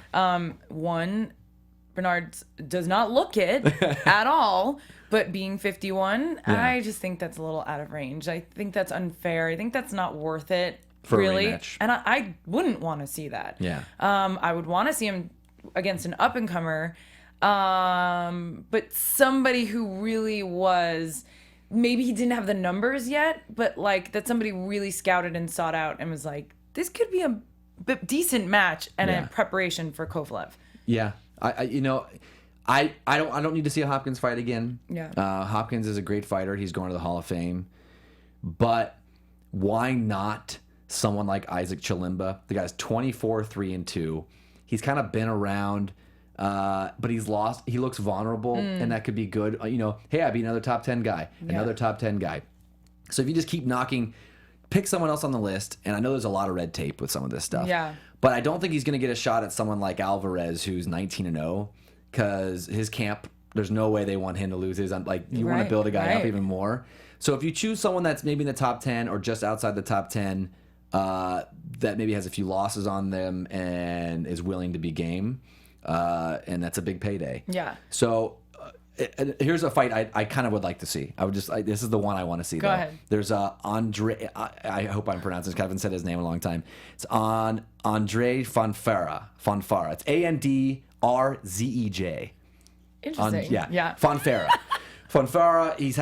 Bernard does not look it at all, but being 51, I just think that's a little out of range. I think that's unfair. I think that's not worth it. For really, a rematch. and I wouldn't want to see that. Yeah. I would want to see him against an up and comer, but somebody who really was. Maybe he didn't have the numbers yet, but that somebody really scouted and sought out and was like, this could be a decent match and a preparation for Kovalev. Yeah. I don't need to see a Hopkins fight again. Yeah. Hopkins is a great fighter. He's going to the Hall of Fame. But why not someone like Isaac Chilemba? The guy's 24-3-2. He's kind of been around, but he's lost. He looks vulnerable, and that could be good. Hey, I beat another top 10 guy, another top 10 guy. So if you just keep knocking, pick someone else on the list. And I know there's a lot of red tape with some of this stuff. Yeah. But I don't think he's going to get a shot at someone like Alvarez, who's 19-0, because his camp, there's no way they want him to lose his. You want to build a guy up even more. So if you choose someone that's maybe in the top 10 or just outside the top 10, that maybe has a few losses on them and is willing to be game, and that's a big payday. Yeah. So here's a fight I kind of would like to see. This is the one I want to see. Go ahead. There's Andre. I hope I'm pronouncing this. I haven't said his name in a long time. It's on Andre Fonfara. It's Andrzej. Interesting. Yeah. Fonfara. Fonfara, he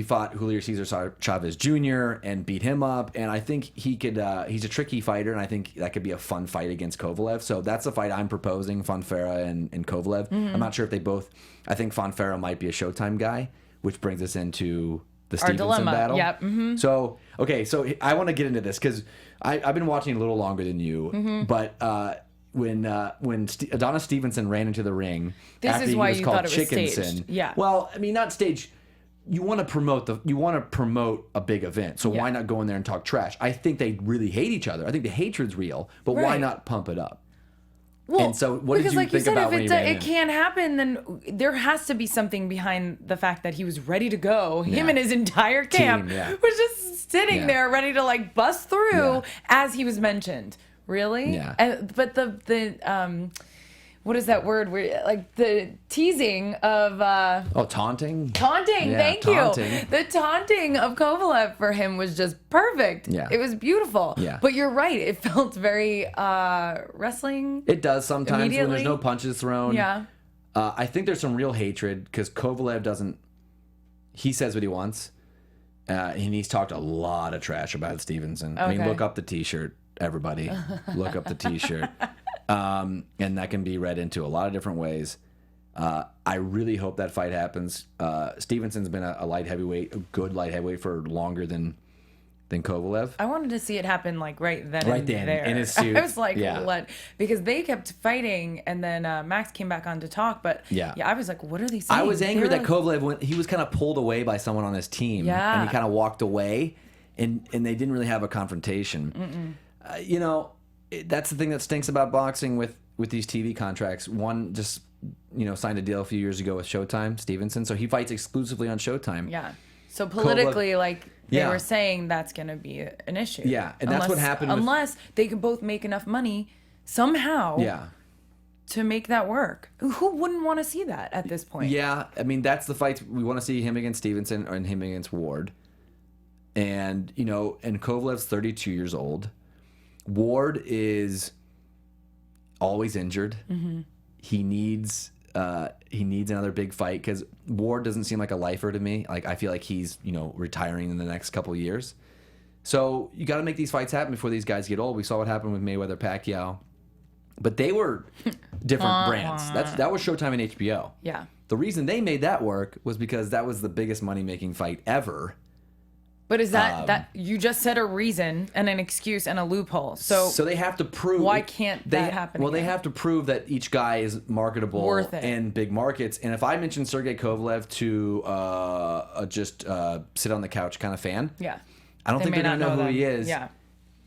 fought Julio Cesar Chavez Jr. and beat him up, and I think he could. He's a tricky fighter, and I think that could be a fun fight against Kovalev. So that's the fight I'm proposing: Fonfara and Kovalev. I'm not sure if they both. I think Fonfara might be a Showtime guy, which brings us into the Stevenson battle. Yep. Mm-hmm. So I want to get into this because I've been watching a little longer than you, but. When Adonis Stevenson ran into the ring after he was called Chickenson. Yeah. Well, I mean, not staged. You want to promote a big event, so why not go in there and talk trash? I think they really hate each other. I think the hatred's real, but why not pump it up? Well, and so what did you think about when he ran in? If it can't happen, then there has to be something behind the fact that he was ready to go. Him and his entire camp was just sitting there ready to like bust through as he was mentioned. Really? Yeah. But the what is that word? Where like the teasing of taunting. Taunting. Yeah, thank taunting. you. The taunting of Kovalev for him was just perfect. Yeah. It was beautiful. Yeah. But you're right. It felt very wrestling. It does sometimes when there's no punches thrown. Yeah. I think there's some real hatred because Kovalev doesn't. He says what he wants, and he's talked a lot of trash about Stevenson. I mean, look up the T-shirt. Everybody, look up the T-shirt, and that can be read into a lot of different ways. I really hope that fight happens. Stevenson's been a light heavyweight, a good light heavyweight for longer than Kovalev. I wanted to see it happen like right then Right and then, there. in his suit. I was like, Yeah. what? Because they kept fighting, and then Max came back on to talk. But I was like, what are they saying? I was angry that like, Kovalev he was kind of pulled away by someone on his team, and he kind of walked away, and they didn't really have a confrontation. That's the thing that stinks about boxing with these TV contracts. One just signed a deal a few years ago with Showtime, Stevenson, so he fights exclusively on Showtime. Yeah. So politically, they were saying that's going to be an issue. Yeah, and that's what happened. Unless they could both make enough money somehow. Yeah. To make that work. Who wouldn't want to see that at this point? Yeah, I mean that's the fights we want to see, him against Stevenson and him against Ward. And and Kovalev's 32 years old. Ward is always injured. Mm-hmm. He needs another big fight because Ward doesn't seem like a lifer to me. Like I feel like he's retiring in the next couple of years. So you got to make these fights happen before these guys get old. We saw what happened with Mayweather Pacquiao, but they were different brands. That was Showtime and HBO. Yeah. The reason they made that work was because that was the biggest money making fight ever. But is that you just said a reason and an excuse and a loophole? So they have to prove. Why can't that happen? Well, again? they have to prove that each guy is marketable, worth it, in big markets. And if I mention Sergey Kovalev to just sit on the couch kind of fan, I don't think they're gonna know who he is. Yeah.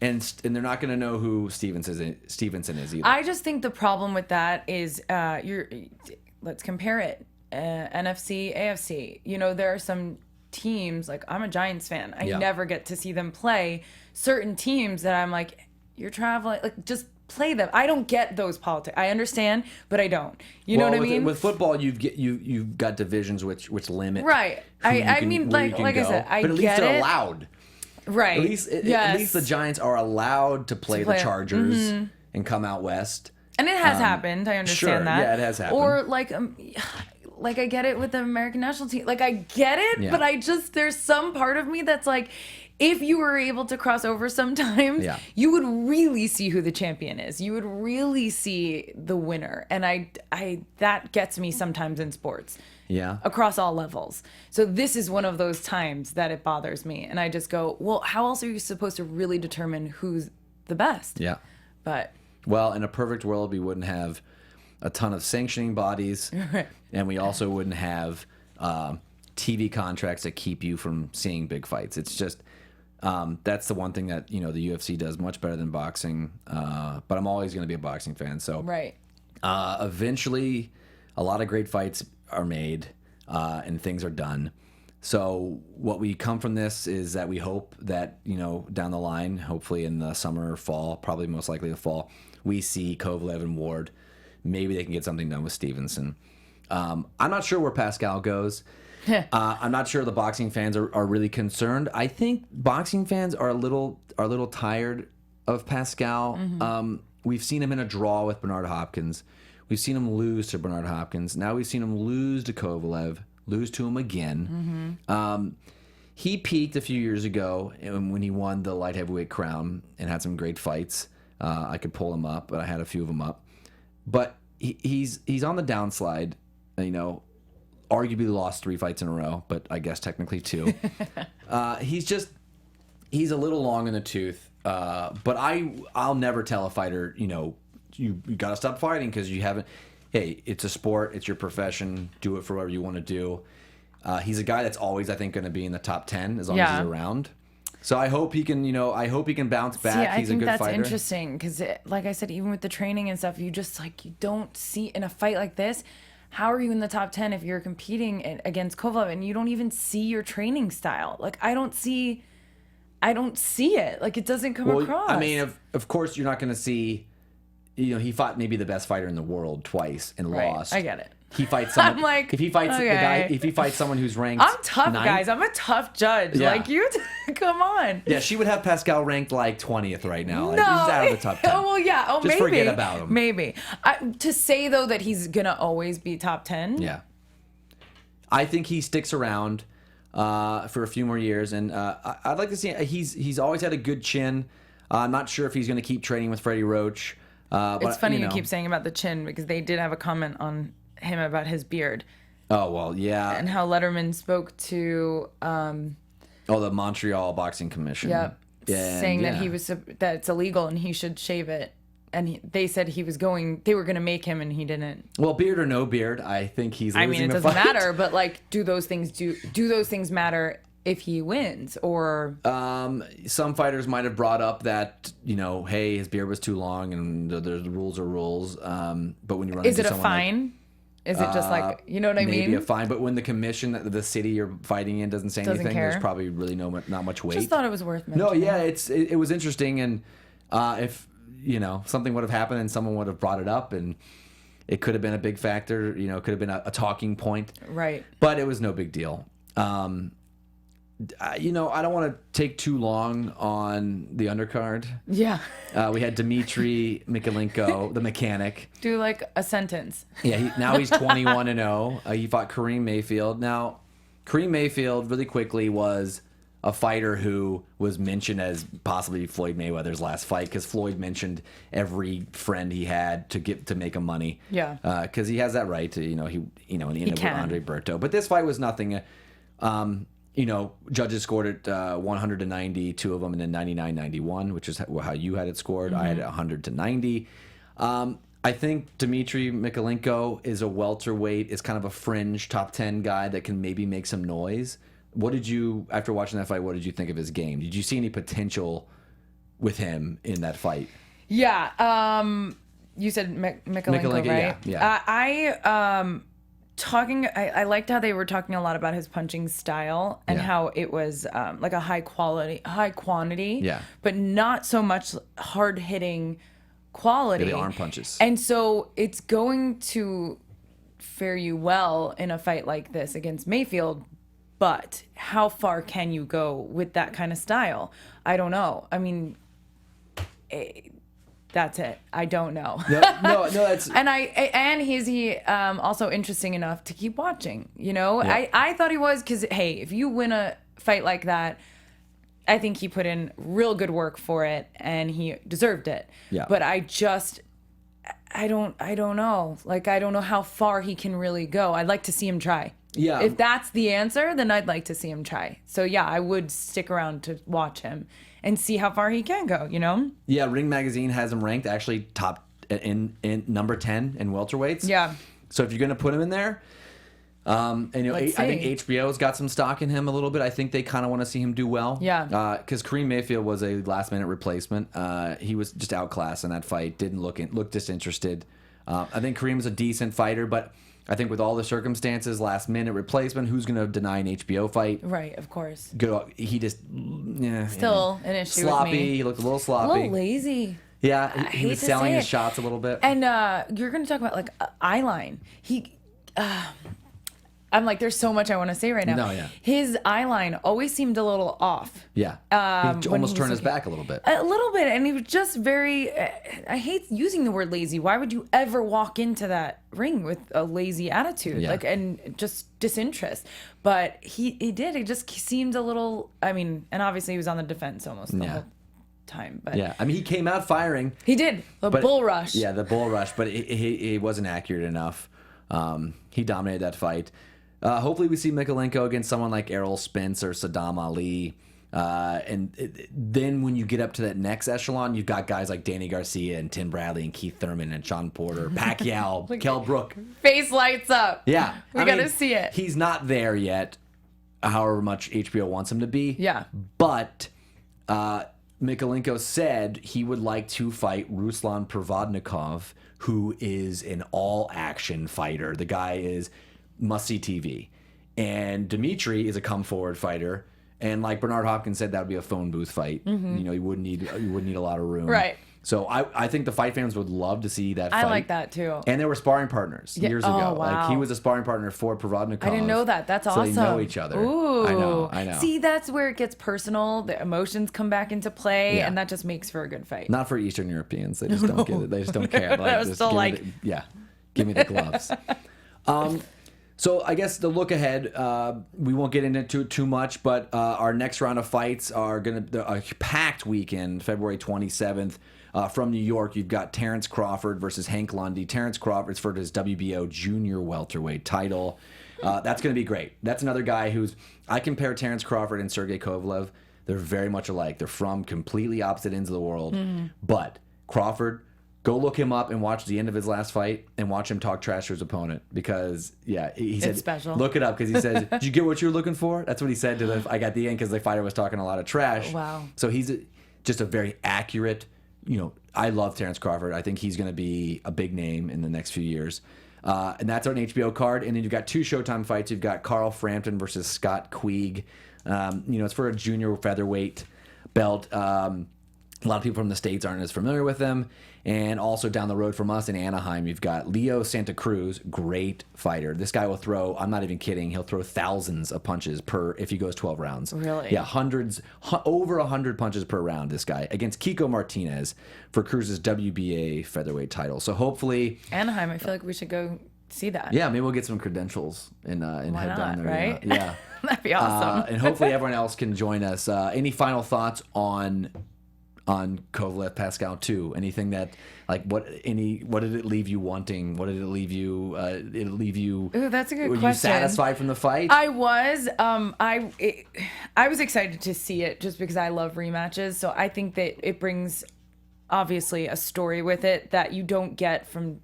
And they're not going to know who Stevenson is either. I just think the problem with that is let's compare it. NFC, AFC. There are some teams, like I'm a Giants fan. I never get to see them play. Certain teams that I'm like, you're traveling, like just play them. I don't get those politics. I understand, but I don't. You know what I mean? With football, you've got divisions which limit. Right. I mean, like I said, I get it. But at least they're allowed. Right. At least the Giants are allowed to play the Chargers and come out west. And it has happened. I understand that. Yeah, it has happened. Or like I get it with the American national team. Like I get it, but there's some part of me that's like, if you were able to cross over sometimes, you would really see who the champion is. You would really see the winner. And I that gets me sometimes in sports. Yeah. Across all levels. So this is one of those times that it bothers me. And I just go, well, how else are you supposed to really determine who's the best? Yeah. But well, in a perfect world, we wouldn't have a ton of sanctioning bodies, and we also wouldn't have TV contracts that keep you from seeing big fights. It's just that's the one thing that the UFC does much better than boxing. But I'm always going to be a boxing fan. So eventually, a lot of great fights are made and things are done. So what we come from this is that we hope that, down the line, hopefully in the summer or fall, probably most likely the fall, we see Kovalev and Ward. Maybe they can get something done with Stevenson. I'm not sure where Pascal goes. I'm not sure the boxing fans are really concerned. I think boxing fans are a little tired of Pascal. Mm-hmm. We've seen him in a draw with Bernard Hopkins. We've seen him lose to Bernard Hopkins. Now we've seen him lose to Kovalev, lose to him again. Mm-hmm. He peaked a few years ago when he won the light heavyweight crown and had some great fights. I could pull him up, but I had a few of them up. But he's on the downslide, arguably lost 3 fights in a row, but I guess technically 2. He's a little long in the tooth. But I'll never tell a fighter, you got to stop fighting because you haven't. Hey, it's a sport. It's your profession. Do it for whatever you want to do. He's a guy that's always, I think, going to be in the top 10 as long as he's around. So I hope he can, bounce back. He's a good fighter. I think that's interesting because, like I said, even with the training and stuff, you just you don't see in a fight like this. How are you in the top 10 if you're competing against Kovalev and you don't even see your training style? I don't see it. It doesn't come across. I mean, of course, you're not going to see. He fought maybe the best fighter in the world twice and lost. I get it. He fights someone. I'm like, if he fights okay. the guy, if he fights someone who's ranked, I'm tough, 9th, guys. I'm a tough judge. Yeah. Come on. Yeah, she would have Pascal ranked 20th right now. No, He's out of the top 10. Oh well, yeah. Oh, just maybe. forget about him. Maybe. To say though that he's gonna always be top 10. Yeah. I think he sticks around for a few more years, and I'd like to see. He's always had a good chin. I'm not sure if he's going to keep training with Freddie Roach. It's funny you keep saying about the chin because they did have a comment on him about his beard. Oh well, yeah. And how Letterman spoke to the Montreal Boxing Commission. Yep. Saying that that it's illegal and he should shave it. And they said they were going to make him and he didn't. Well, beard or no beard, I think he's losing it the doesn't fight. matter, but do those things matter if he wins or some fighters might have brought up that, hey, his beard was too long and the rules are rules. But when you run is into it a fine? Is it just you know what I mean? Maybe a fine, but when the commission, the city you're fighting in doesn't say anything, care. there's probably really not much weight. Just thought it was worth mentioning. No, yeah, it was interesting, and if something would have happened and someone would have brought it up, and it could have been a big factor, it could have been a talking point, right? But it was no big deal. I don't want to take too long on the undercard. Yeah. We had Dmitry Mikalenko, the mechanic. Do a sentence. Yeah, now he's 21-0. He fought Kareem Mayfield. Now, Kareem Mayfield, really quickly, was a fighter who was mentioned as possibly Floyd Mayweather's last fight because Floyd mentioned every friend he had to make him money. Yeah. Because he has that right to, in the end with Andre Berto. But this fight was nothing. Judges scored it 100-90, 2 of them, and then 99-91, which is how you had it scored. I had it 100-90. I think Dmitry Mikalenko is a welterweight, is kind of a fringe top 10 guy that can maybe make some noise. After watching that fight, what did you think of his game? Did you see any potential with him in that fight? Yeah. You said Mikalenko, right? Yeah. I liked how they were talking a lot about his punching style and how it was a high quantity, but not so much hard hitting quality. Yeah, the arm punches. And so it's going to fare you well in a fight like this against Mayfield, but how far can you go with that kind of style? I don't know. I mean, that's it. I don't know. No, that's and is he also interesting enough to keep watching? Yeah. I thought he was because hey, if you win a fight like that, I think he put in real good work for it and he deserved it. Yeah. But I don't know. I don't know how far he can really go. I'd like to see him try. Yeah. If that's the answer, then I'd like to see him try. So yeah, I would stick around to watch him and see how far he can go, Yeah, Ring Magazine has him ranked actually top in number 10 in welterweights. Yeah. So if you're going to put him in there, I think HBO's got some stock in him a little bit. I think they kind of want to see him do well. Yeah. Because Kareem Mayfield was a last-minute replacement. He was just outclassed in that fight. Didn't look disinterested. I think Kareem's a decent fighter, but I think with all the circumstances, last minute replacement, who's going to deny an HBO fight? Right, of course. He just Still an issue sloppy. with me. He looked a little sloppy. A little lazy. Yeah, he was selling his shots a little bit. And you're going to talk about like eye line. I'm like, there's so much I want to say right now. No, yeah. His eye line always seemed a little off. Yeah. He almost turned his back a little bit. A little bit. And he was just very, I hate using the word lazy. Why would you ever walk into that ring with a lazy attitude? Yeah. And just disinterest. But he did. It just seemed a little, and obviously he was on the defense almost the whole time. But yeah. He came out firing. He did. Bull rush. Yeah, the bull rush. But he wasn't accurate enough. He dominated that fight. Hopefully we see Mikalenko against someone like Errol Spence or Saddam Ali. Then when you get up to that next echelon, you've got guys like Danny Garcia and Tim Bradley and Keith Thurman and Sean Porter, Pacquiao, Kell Brook. Face lights up. Yeah. We got to see it. He's not there yet, however much HBO wants him to be. Yeah. But Mikalenko said he would like to fight Ruslan Provodnikov, who is an all-action fighter. The guy is must-see TV. And Dimitri is a come-forward fighter. And like Bernard Hopkins said, that would be a phone booth fight. Mm-hmm. You wouldn't need a lot of room. Right. So I think the fight fans would love to see that fight. I like that too. And they were sparring partners years ago. Wow. Like he was a sparring partner for Provodnikov. I didn't know that. That's awesome. So they know each other. Ooh. I know. See, that's where it gets personal. The emotions come back into play, Yeah. and that just makes for a good fight. Not for Eastern Europeans. They just don't get it. They just don't care. I was still like, give me the gloves. So I guess the look ahead, we won't get into it too much, but our next round of fights are going to a packed weekend, February 27th. From New York, you've got Terrence Crawford versus Hank Lundy. Terrence Crawford's for his WBO junior welterweight title. That's going to be great. That's another guy I compare Terrence Crawford and Sergey Kovalev. They're very much alike. They're from completely opposite ends of the world. Mm-hmm. But Crawford, go look him up and watch the end of his last fight and watch him talk trash to his opponent because, he said, it's special. Look it up because he says, did you get what you were looking for? That's what he said to I got the end because the fighter was talking a lot of trash. Wow. So he's just a very accurate, I love Terrence Crawford. I think he's going to be a big name in the next few years. And that's on HBO card. And then you've got two Showtime fights. You've got Carl Frampton versus Scott Quigg. It's for a junior featherweight belt. A lot of people from the States aren't as familiar with them. And also down the road from us in Anaheim, you've got Leo Santa Cruz, great fighter. This guy will throw, I'm not even kidding, he'll throw thousands of punches if he goes 12 rounds. Really? Yeah, over 100 punches per round, this guy, against Kiko Martinez for Cruz's WBA featherweight title. So hopefully... Anaheim, I feel like we should go see that. Yeah, maybe we'll get some credentials and head down there. Right? Yeah. That'd be awesome. And hopefully everyone else can join us. Any final thoughts on Kovalev Pascal 2? Anything that what did it leave you wanting? What did it leave you? Ooh, that's a good were question. You satisfied from the fight? I was. I was excited to see it just because I love rematches. So I think that it brings obviously a story with it that you don't get from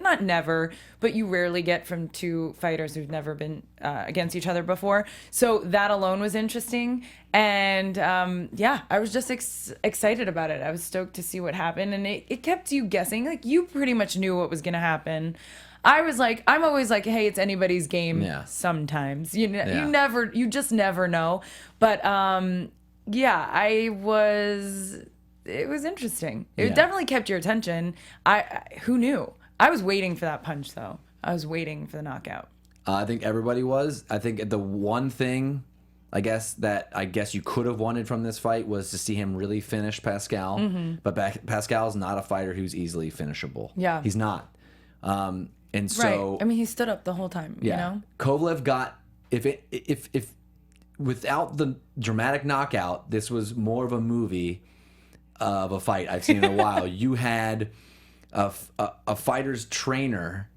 not never, but you rarely get from two fighters who've never been against each other before. So that alone was interesting. And I was just excited about it. I was stoked to see what happened. And it kept you guessing. Like, you pretty much knew what was going to happen. I'm always like, hey, it's anybody's game sometimes. You just never know. But it was interesting. It definitely kept your attention. Who knew? I was waiting for that punch, though. I was waiting for the knockout. I think everybody was. I think the one thing, I guess you could have wanted from this fight was to see him really finish Pascal. Mm-hmm. But Pascal's not a fighter who's easily finishable. Yeah, he's not. And so, right. He stood up the whole time. Yeah. Kovalev got if without the dramatic knockout, this was more of a movie of a fight I've seen in a while. You had a fighter's trainer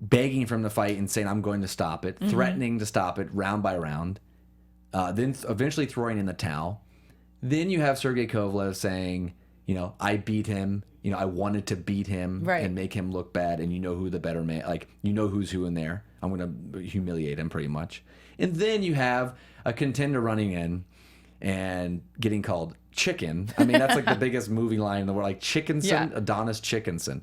begging from the fight and saying, I'm going to stop it, threatening to stop it round by round, then eventually throwing in the towel. Then you have Sergey Kovalev saying, I beat him, I wanted to beat him and make him look bad, and who the better man, who's who in there. I'm going to humiliate him pretty much. And then you have a contender running in and getting called chicken. That's like the biggest movie line in the world. Like Chickenson, Adonis Chickenson.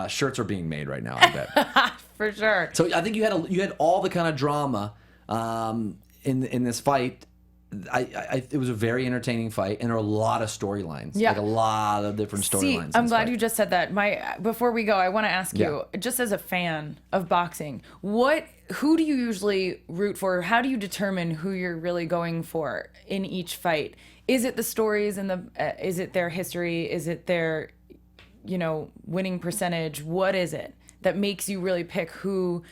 Shirts are being made right now, I bet. For sure. So I think you had all the kind of drama in this fight. It was a very entertaining fight, and there were a lot of storylines. Yeah. Like a lot of different storylines. I'm glad you just said that. Before we go, I want to ask you, just as a fan of boxing, who do you usually root for? How do you determine who you're really going for in each fight? Is it the stories and is it their history? Is it their, winning percentage? What is it that makes you really pick who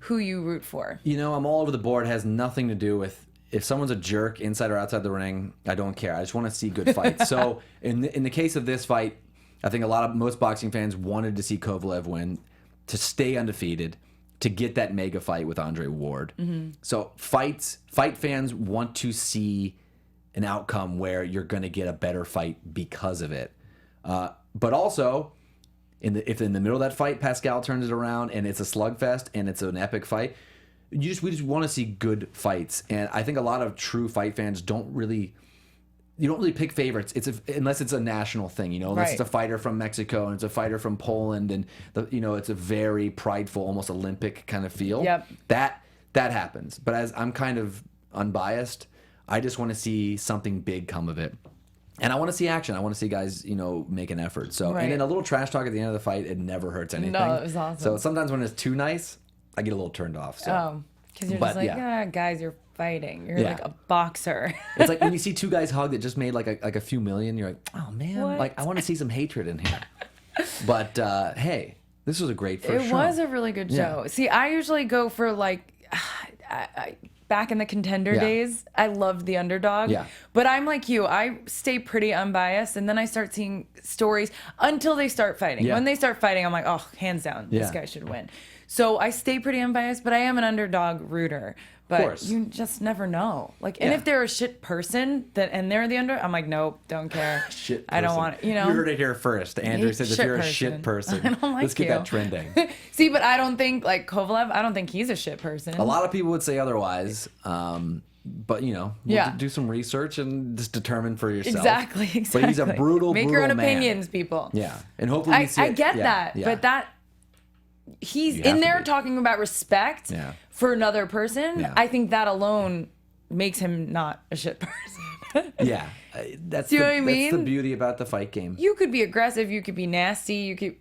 you root for? I'm all over the board. It has nothing to do with if someone's a jerk inside or outside the ring. I don't care. I just want to see good fights. So in the case of this fight, I think most boxing fans wanted to see Kovalev win, to stay undefeated, to get that mega fight with Andre Ward. Mm-hmm. So fight fans want to see an outcome where you're going to get a better fight because of it. But also, if in the middle of that fight, Pascal turns it around and it's a slugfest and it's an epic fight, we just want to see good fights. And I think a lot of true fight fans don't really pick favorites. Unless it's a national thing, unless it's a fighter from Mexico and it's a fighter from Poland, and it's a very prideful, almost Olympic kind of feel. Yep. That happens. But as I'm kind of unbiased, I just want to see something big come of it. And I want to see action. I want to see guys, make an effort. So, and then a little trash talk at the end of the fight, it never hurts anything. No, it was awesome. So sometimes when it's too nice, I get a little turned off. So. Because you're just guys, you're fighting. You're like a boxer. It's like when you see two guys hug that just made like a few million, you're like, oh man, what? Like I want to see some hatred in here. But hey, this was a great first show. It was a really good show. See, I usually go for back in the Contender days, I loved the underdog. Yeah. But I'm like you. I stay pretty unbiased, and then I start seeing stories until they start fighting. Yeah. When they start fighting, I'm like, oh, hands down, this guy should win. So I stay pretty unbiased, but I am an underdog rooter. But you just never know. And if they're a shit person and they're the under, I'm like, nope, don't care. Shit person. I don't want it. You heard it here first. Andrea says if you're a shit person, I don't like let's get that trending. See, but I don't think Kovalev. I don't think he's a shit person. A lot of people would say otherwise. But we'll do some research and just determine for yourself. Exactly. But he's a brutal, Make your own opinions, people. Yeah, and hopefully I get that, but that. He's in there talking about respect for another person. Yeah. I think that alone makes him not a shit person. Yeah. That's what I mean? That's the beauty about the fight game. You could be aggressive. You could be nasty.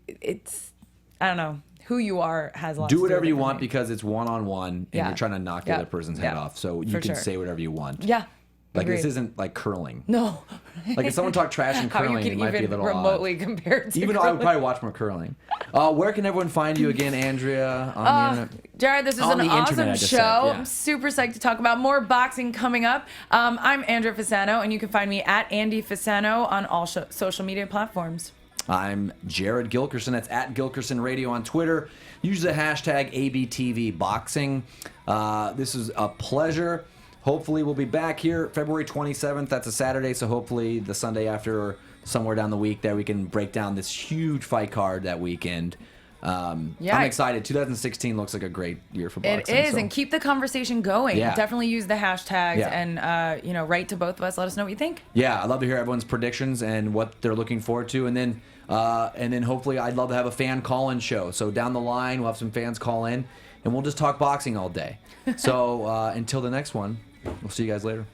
I don't know. Who you are has a lot to do whatever you want because it's one-on-one and you're trying to knock the other person's head off. So you can say whatever you want. Yeah. Agreed. This isn't like curling. No. If someone talked trash in curling, it might be a little remotely odd. Compared to even though I would probably watch more curling. Where can everyone find you again, Andrea, on the internet? Jared, this is an awesome show. I'm super psyched to talk about more boxing coming up. I'm Andrea Fasano, and you can find me at Andy Fasano on all social media platforms. I'm Jared Gilkerson. That's at Gilkerson Radio on Twitter. Use the hashtag ABTVBoxing. This is a pleasure. Hopefully we'll be back here February 27th. That's a Saturday, so hopefully the Sunday after or somewhere down the week there we can break down this huge fight card that weekend. I'm excited. 2016 looks like a great year for boxing. It is, and keep the conversation going. Yeah. Definitely use the hashtags and write to both of us. Let us know what you think. Yeah, I'd love to hear everyone's predictions and what they're looking forward to, and then hopefully I'd love to have a fan call-in show. So down the line we'll have some fans call in, and we'll just talk boxing all day. So until the next one, we'll see you guys later.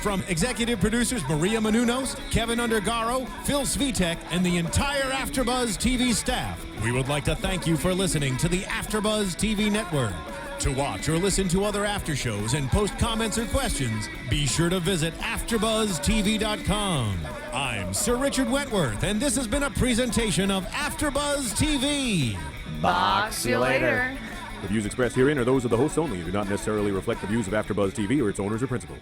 From executive producers Maria Menounos, Kevin Undergaro, Phil Svitek, and the entire AfterBuzz TV staff, we would like to thank you for listening to the AfterBuzz TV network. To watch or listen to other after shows and post comments or questions, be sure to visit AfterBuzzTV.com. I'm Sir Richard Wentworth, and this has been a presentation of AfterBuzz TV. Box you later. The views expressed herein are those of the hosts only and do not necessarily reflect the views of AfterBuzz TV or its owners or principals.